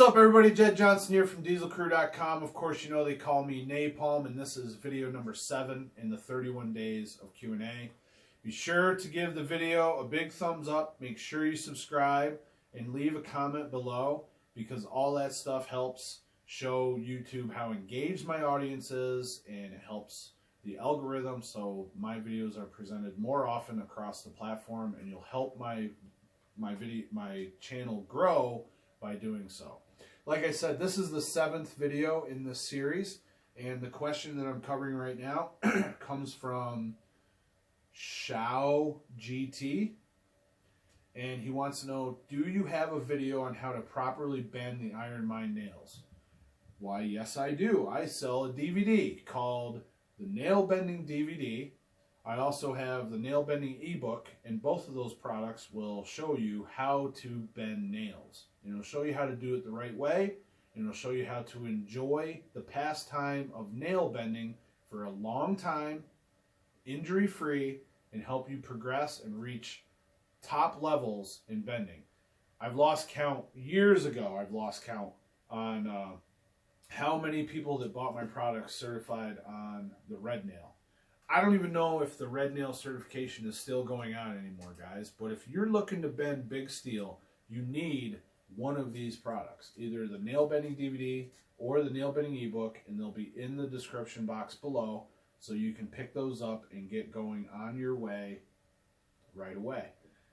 up, everybody? Jed Johnson here from DieselCrew.com. Of course, you know they call me Napalm, and this is video number 7 in the 31 days of Q&A. Be sure to give the video a big thumbs up. Make sure you subscribe and leave a comment below, because all that stuff helps show YouTube how engaged my audience is, and it helps the algorithm so my videos are presented more often across the platform, and you'll help my channel grow by doing so. Like I said, this is the 7th video in this series, and the question that I'm covering right now comes from Shao GT, and he wants to know, do you have a video on how to properly bend the Iron Mind nails? Why, yes I do. I sell a DVD called the Nail Bending DVD. I also have the Nail Bending ebook, and both of those products will show you how to bend nails. It'll show you how to do it the right way, and it'll show you how to enjoy the pastime of nail bending for a long time, injury-free, and help you progress and reach top levels in bending. I've lost count, years ago I've lost count on how many people that bought my products certified on the red nail. I don't even know if the red nail certification is still going on anymore, guys, but if you're looking to bend big steel, you need one of these products, either the Nail Bending DVD or the Nail Bending ebook, and they'll be in the description box below, so you can pick those up and get going on your way right away.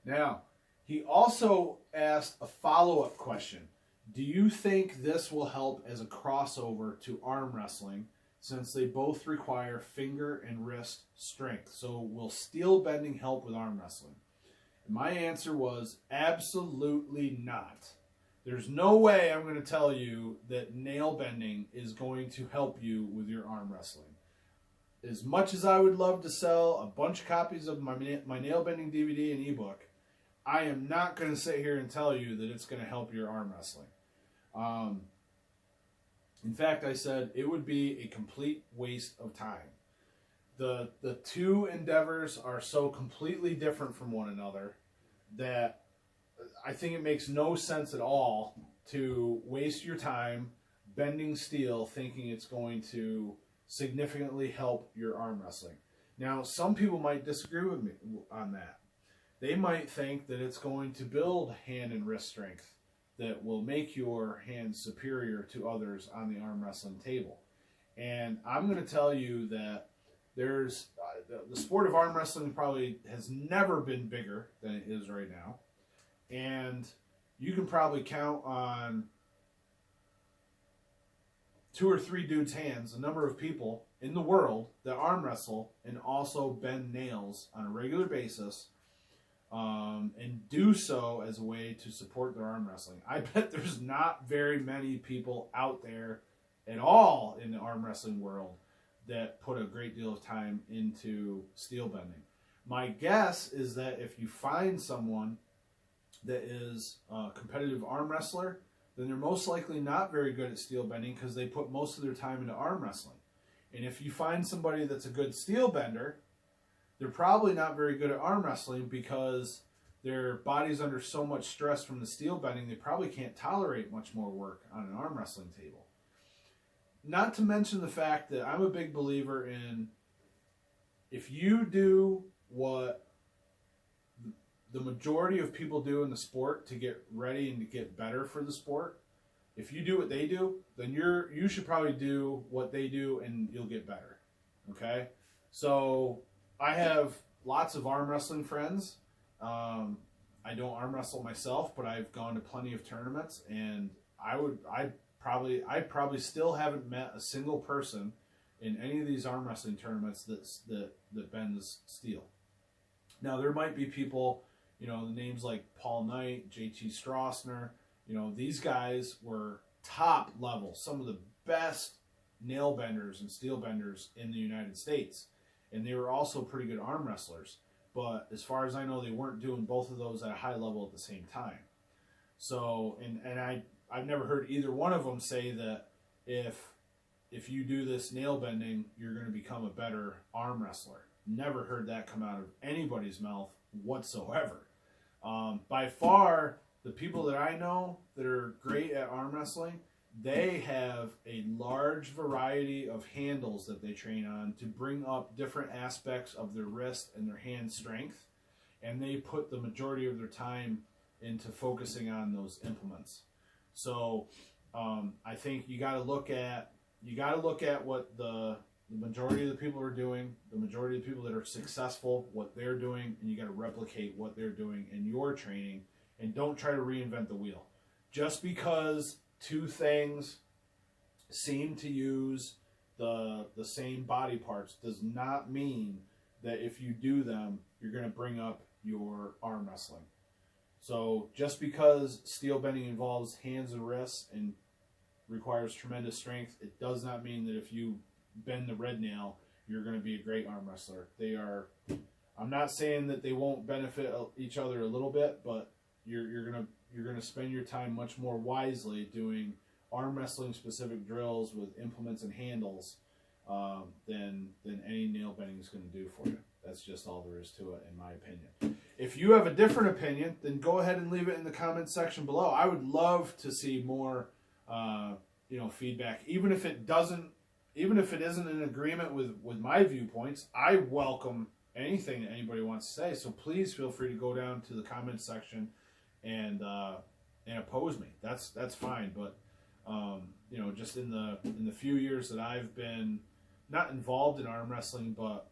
Now, he also asked a follow-up question. Do you think this will help as a crossover to arm wrestling, since they both require finger and wrist strength? So will steel bending help with arm wrestling? And my answer was absolutely not. There's no way I'm going to tell you that nail bending is going to help you with your arm wrestling. As much as I would love to sell a bunch of copies of my nail bending DVD and ebook, I am not going to sit here and tell you that it's going to help your arm wrestling. In fact, I said it would be a complete waste of time. The two endeavors are so completely different from one another that I think it makes no sense at all to waste your time bending steel thinking it's going to significantly help your arm wrestling. Now, some people might disagree with me on that. They might think that it's going to build hand and wrist strength that will make your hands superior to others on the arm wrestling table. And I'm going to tell you that there's the sport of arm wrestling probably has never been bigger than it is right now. And you can probably count on 2 or 3 dudes' hands the number of people in the world that arm wrestle and also bend nails on a regular basis, and do so as a way to support their arm wrestling. I bet there's not very many people out there at all in the arm wrestling world that put a great deal of time into steel bending. My guess is that if you find someone that is a competitive arm wrestler, then they're most likely not very good at steel bending because they put most of their time into arm wrestling. And if you find somebody that's a good steel bender, they're probably not very good at arm wrestling because their body's under so much stress from the steel bending, they probably can't tolerate much more work on an arm wrestling table. Not to mention the fact that I'm a big believer in, if you do what the majority of people do in the sport to get ready and to get better for the sport, if you do what they do, then you should probably do what they do and you'll get better. Okay? So I have lots of arm wrestling friends. I don't arm wrestle myself, but I've gone to plenty of tournaments, and I probably still haven't met a single person in any of these arm wrestling tournaments that bends steel. Now, there might be people, you know, names like Paul Knight, JT Stroessner, you know, these guys were top level, some of the best nail benders and steel benders in the United States. And they were also pretty good arm wrestlers. But as far as I know, they weren't doing both of those at a high level at the same time. So, and I've never heard either one of them say that if you do this nail bending, you're going to become a better arm wrestler. Never heard that come out of anybody's mouth whatsoever. By far, the people that I know that are great at arm wrestling, they have a large variety of handles that they train on to bring up different aspects of their wrist and their hand strength, and they put the majority of their time into focusing on those implements. So I think you got to look at what the majority of the people are doing, the majority of the people that are successful, what they're doing, and you got to replicate what they're doing in your training, and don't try to reinvent the wheel. Just because two things seem to use the same body parts does not mean that if you do them, you're going to bring up your arm wrestling. So just because steel bending involves hands and wrists and requires tremendous strength, it does not mean that if you bend the red nail, you're going to be a great arm wrestler. I'm not saying that they won't benefit each other a little bit, but you're gonna spend your time much more wisely doing arm wrestling specific drills with implements and handles than any nail bending is going to do for you. That's just all there is to it, in my opinion. If you have a different opinion, then go ahead and leave it in the comments section below. I would love to see more feedback, even if it isn't in agreement with my viewpoints. I welcome anything that anybody wants to say. So please feel free to go down to the comments section and oppose me. That's fine. But just in the few years that I've been not involved in arm wrestling, but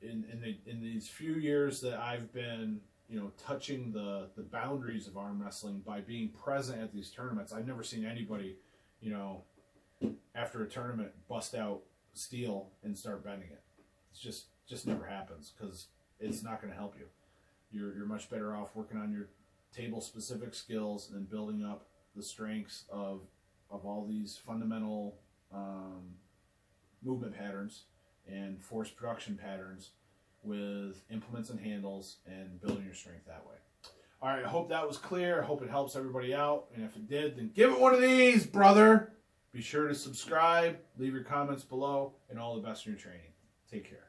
in these few years that I've been touching the boundaries of arm wrestling by being present at these tournaments, I've never seen anybody after a tournament bust out steel and start bending it. It's just never happens, because it's not going to help you. You're much better off working on your table specific skills and building up the strengths of all these fundamental movement patterns and force production patterns with implements and handles, and building your strength that way. All right, I hope that was clear. I hope it helps everybody out. And if it did, then give it one of these, brother. Be sure to subscribe, leave your comments below, and all the best in your training. Take care.